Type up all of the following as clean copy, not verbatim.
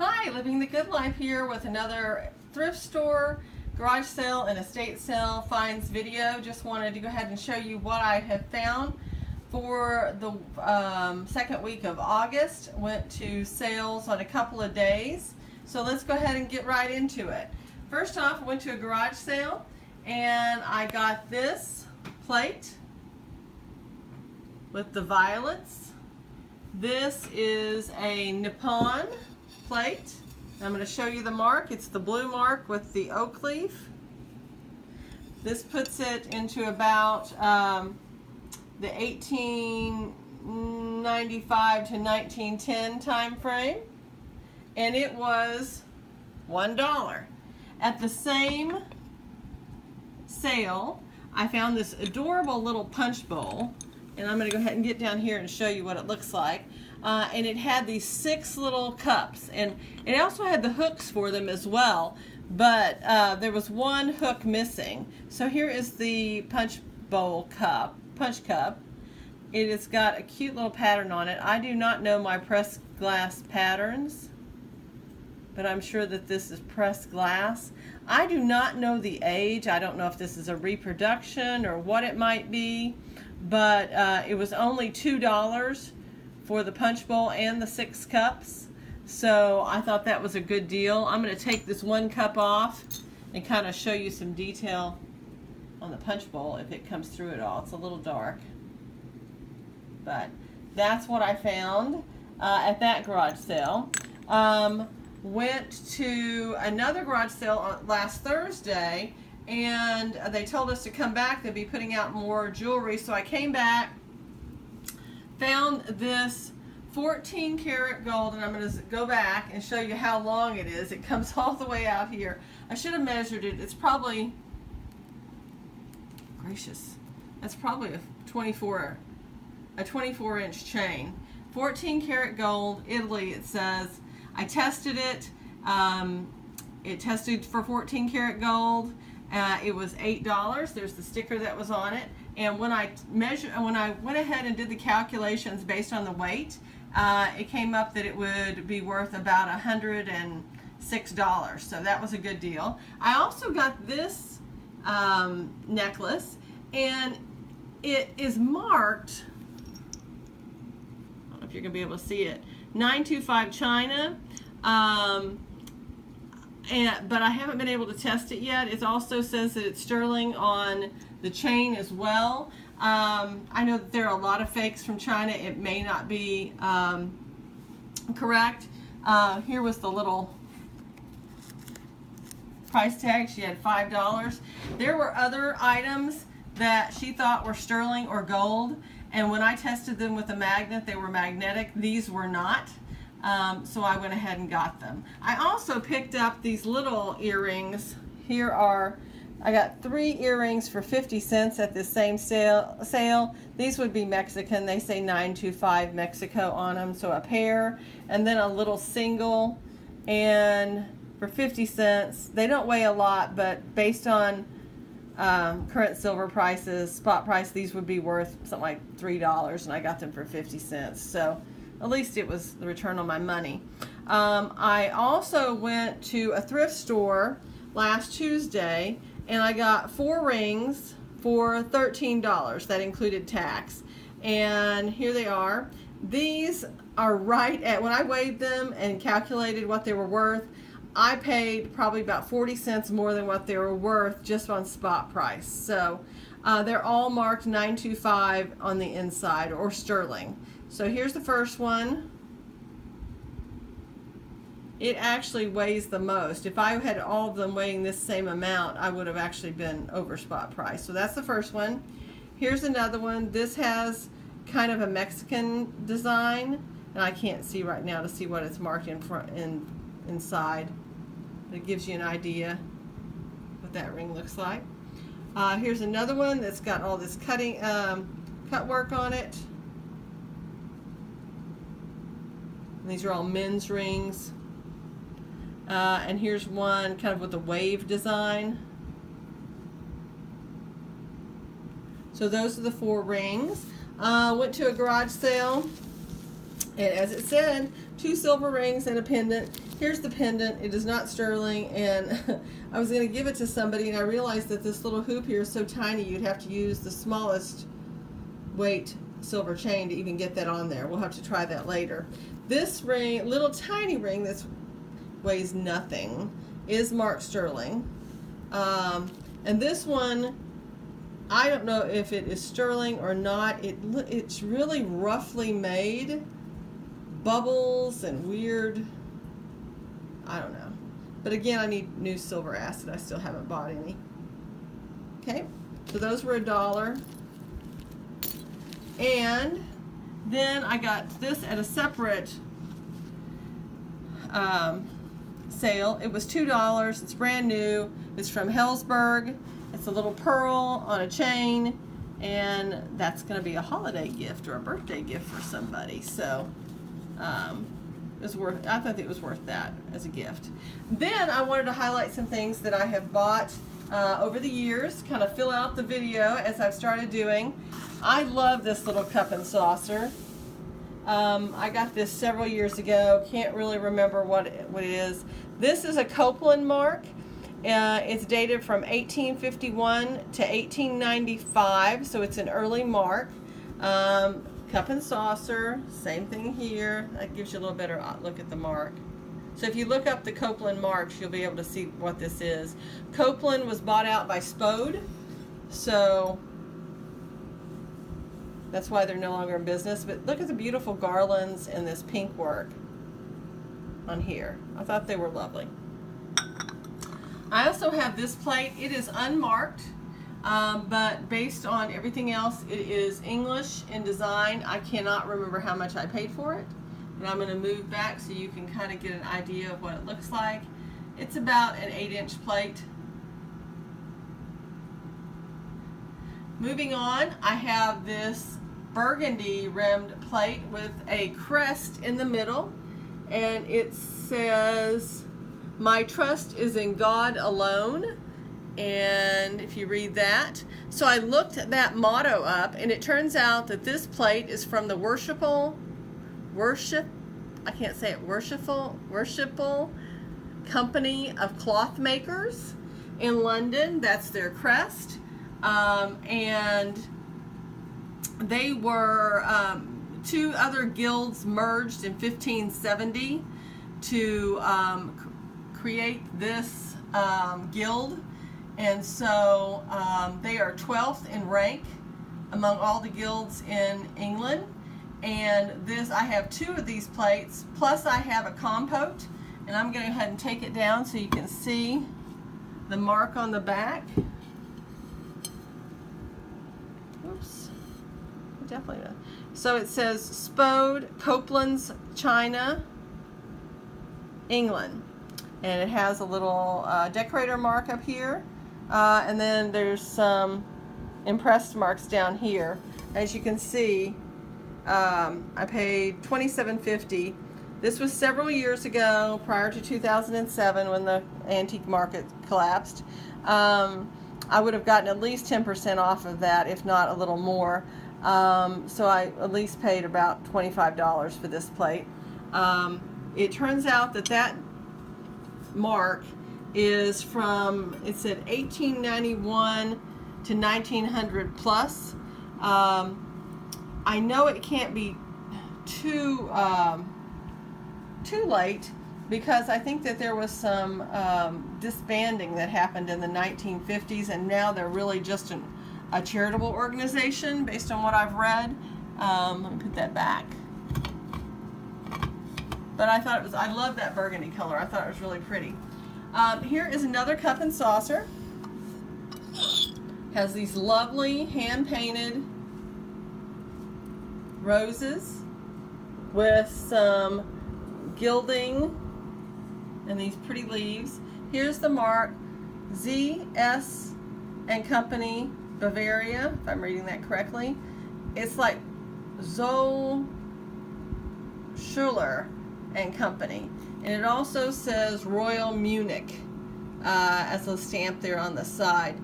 Hi, living the good life here with another thrift store, garage sale, and estate sale finds video. Just wanted to go ahead and show you what I have found for the second week of August. Went to sales on a couple of days. So let's go ahead and get right into it. First off, I went to a garage sale and I got this plate with the violets. This is a Nippon plate. I'm going to show you the mark. It's the blue mark with the oak leaf. This puts it into about the 1895 to 1910 time frame, and it was $1. At the same sale, I found this adorable little punch bowl, and I'm going to go ahead and get down here and show you what it looks like. And it had these 6 little cups, and it also had the hooks for them as well, but there was one hook missing. So here is the punch cup. It has got a cute little pattern on it. I do not know my pressed glass patterns, but I'm sure that this is pressed glass. I do not know the age. I don't know if this is a reproduction or what it might be, but it was only $2 for the punch bowl and the 6 cups. So I thought that was a good deal. I'm going to take this one cup off and kind of show you some detail on the punch bowl if it comes through at all. It's a little dark, but that's what I found at that garage sale. Went to another garage sale on last Thursday, and they told us to come back. They'd be putting out more jewelry, so I came back, found this 14 karat gold, and I'm going to go back and show you how long it is. It comes all the way out here. I should have measured it. It's probably, gracious, that's probably a 24 inch chain. 14 karat gold, Italy, it says. I tested it. It tested for 14 karat gold. It was $8. There's the sticker that was on it. And when I went ahead and did the calculations based on the weight, it came up that it would be worth about $106. So that was a good deal. I also got this necklace, and it is marked, I don't know if you're going to be able to see it, 925 China. But I haven't been able to test it yet. It also says that it's sterling on the chain as well. I know that there are a lot of fakes from China. It may not be correct. Here was the little price tag. She had $5. There were other items that she thought were sterling or gold, and when I tested them with a magnet, they were magnetic. These were not. So I went ahead and got them. I also picked up these little earrings. Here are, I got 3 earrings for 50 cents at this same sale. These would be Mexican. They say 925 Mexico on them. So a pair, and then a little single, and for 50 cents. They don't weigh a lot, but based on current silver prices, spot price, these would be worth something like $3, and I got them for 50 cents. So at least it was the return on my money. I also went to a thrift store last Tuesday, and I got 4 rings for $13. That included tax. And here they are. These are right at, when I weighed them and calculated what they were worth, I paid probably about 40 cents more than what they were worth just on spot price. So they're all marked 925 on the inside, or sterling. So here's the first one. It actually weighs the most. If I had all of them weighing this same amount, I would have actually been over spot price. So that's the first one. Here's another one. This has kind of a Mexican design, and I can't see right now to see what it's marked in front and inside. But it gives you an idea what that ring looks like. Here's another one that's got all this cut work on it. And these are all men's rings. And here's one kind of with a wave design. So those are the 4 rings. Went to a garage sale, and as it said, 2 silver rings and a pendant. Here's the pendant. It is not sterling, and I was going to give it to somebody, and I realized that this little hoop here is so tiny you'd have to use the smallest weight silver chain to even get that on there. We'll have to try that later. This ring, little tiny ring that weighs nothing, is marked sterling. And this one, I don't know if it is sterling or not. It's really roughly made. Bubbles and weird, I don't know. But again, I need new silver acid. I still haven't bought any. Okay, so those were $1. And then I got this at a separate sale. It was $2. It's brand new. It's from Hellsberg. It's a little pearl on a chain, and that's going to be a holiday gift or a birthday gift for somebody. So it's worth. I thought it was worth that as a gift. Then I wanted to highlight some things that I have bought over the years, kind of fill out the video as I've started doing. I love this little cup and saucer. I got this several years ago. Can't really remember what it is. This is a Copeland mark. It's dated from 1851 to 1895, so it's an early mark. Cup and saucer, same thing here. That gives you a little better look at the mark. So if you look up the Copeland marks, you'll be able to see what this is. Copeland was bought out by Spode, so that's why they're no longer in business. But look at the beautiful garlands and this pink work on here. I thought they were lovely. I also have this plate. It is unmarked, but based on everything else, it is English in design. I cannot remember how much I paid for it, but I'm going to move back so you can kind of get an idea of what it looks like. It's about an 8-inch plate. Moving on, I have this burgundy rimmed plate with a crest in the middle, and it says, "My trust is in God alone." And if you read that, so I looked that motto up, and it turns out that this plate is from the worshipful company of cloth makers in London. That's their crest. And they were two other guilds merged in 1570 to create this guild, and so they are 12th in rank among all the guilds in England. And this, I have 2 of these plates, plus I have a compote, and I'm going to go ahead and take it down so you can see the mark on the back. Oops, definitely not. So it says Spode Copeland's China, England, and it has a little decorator mark up here, and then there's some impressed marks down here. As you can see, I paid $27.50. This was several years ago, prior to 2007, when the antique market collapsed. I would have gotten at least 10% off of that, if not a little more. So I at least paid about $25 for this plate. It turns out that that mark is from, it said 1891 to 1900 plus. I know it can't be too late, because I think that there was some disbanding that happened in the 1950s, and now they're really just a charitable organization based on what I've read. Let me put that back. But I thought it was, I love that burgundy color. I thought it was really pretty. Here is another cup and saucer. Has these lovely hand-painted roses with some gilding and these pretty leaves. Here's the mark, Z.S. and Company, Bavaria, if I'm reading that correctly. It's like Zoll Schuller and Company, and it also says Royal Munich as a stamp there on the side.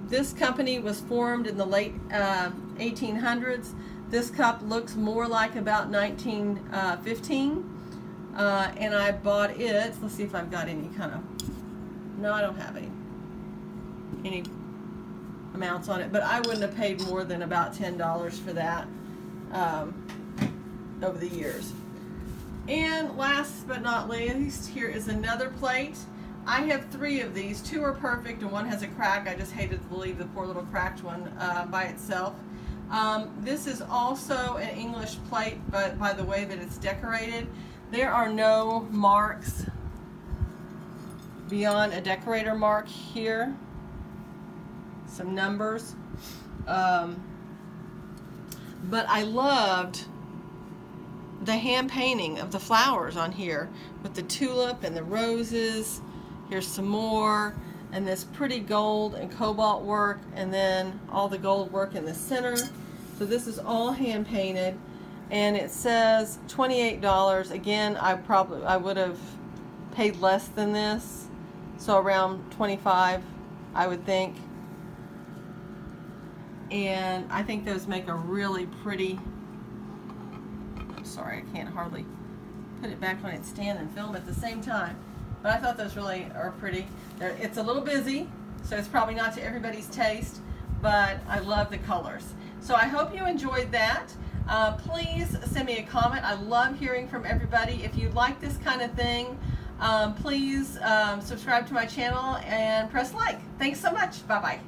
This company was formed in the late 1800s. This cup looks more like about 1915. and I bought it. Let's see if I've got any kind of, no, I don't have any amounts on it, but I wouldn't have paid more than about $10 for that over the years. And last but not least, here is another plate. I have 3 of these. 2 are perfect and 1 has a crack. I just hated to leave the poor little cracked one by itself. This is also an English plate, but by the way that it's decorated, there are no marks beyond a decorator mark here. Some numbers. But I loved the hand painting of the flowers on here with the tulip and the roses. Here's some more, and this pretty gold and cobalt work, and then all the gold work in the center. So this is all hand painted, and it says $28. Again, I would have paid less than this, so around $25, I would think. And I think those make a really pretty, I'm sorry, I can't hardly put it back on its stand and film at the same time, but I thought those really are pretty. It's a little busy, so it's probably not to everybody's taste, but I love the colors. So I hope you enjoyed that. Please send me a comment. I love hearing from everybody. If you like this kind of thing, please subscribe to my channel and press like. Thanks so much. Bye-bye.